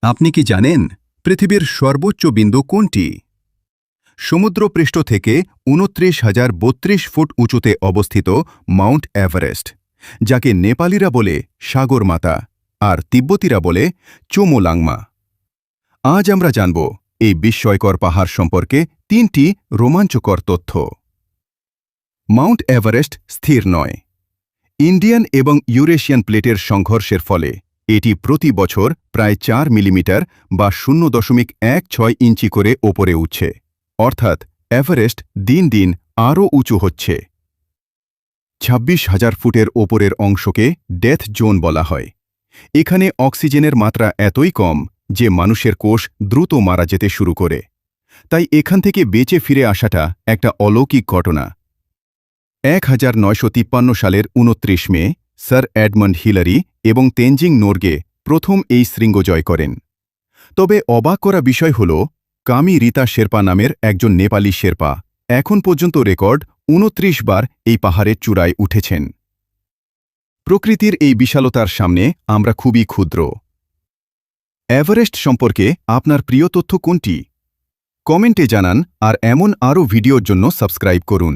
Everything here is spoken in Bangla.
আপনি কি জানেন পৃথিবীর সর্বোচ্চ বিন্দু কোনটি? সমুদ্রপৃষ্ঠ থেকে ২৯,০৩২ ফুট উঁচুতে অবস্থিত মাউন্ট এভারেস্ট, যাকে নেপালিরা বলে সাগরমাতা আর তিব্বতীরা বলে চোমোলাংমা। আজ আমরা জানব এই বিস্ময়কর পাহাড় সম্পর্কে ৩টি রোমাঞ্চকর তথ্য। মাউন্ট এভারেস্ট স্থির নয়। ইন্ডিয়ান এবং ইউরেশিয়ান প্লেটের সংঘর্ষের ফলে এটি প্রতি বছর প্রায় ৪ মিলিমিটার বা ০.১৬ ইঞ্চি করে ওপরে উঠছে, অর্থাৎ এভারেস্ট দিন দিন আরও উঁচু হচ্ছে। ২৬,০০০ ফুটের ওপরের অংশকে ডেথ জোন বলা হয়। এখানে অক্সিজেনের মাত্রা এতই কম যে মানুষের কোষ দ্রুত মারা যেতে শুরু করে। তাই এখান থেকে বেঁচে ফিরে আসাটা একটা অলৌকিক ঘটনা। ১৯৫৩ সালের ২৯ মে স্যার এডমন্ড হিলারি এবং তেনজিং নোরগে প্রথম এই শৃঙ্গ জয় করেন। তবে অবাক করা বিষয় হল, কামি রিতা শেরপা নামের একজন নেপালি শেরপা এখন পর্যন্ত রেকর্ড ২৯ বার এই পাহাড়ের চূড়ায় উঠেছেন। প্রকৃতির এই বিশালতার সামনে আমরা খুবই ক্ষুদ্র। এভারেস্ট সম্পর্কে আপনার প্রিয় তথ্য কোনটি? কমেন্টে জানান আর এমন আরও ভিডিওর জন্য সাবস্ক্রাইব করুন।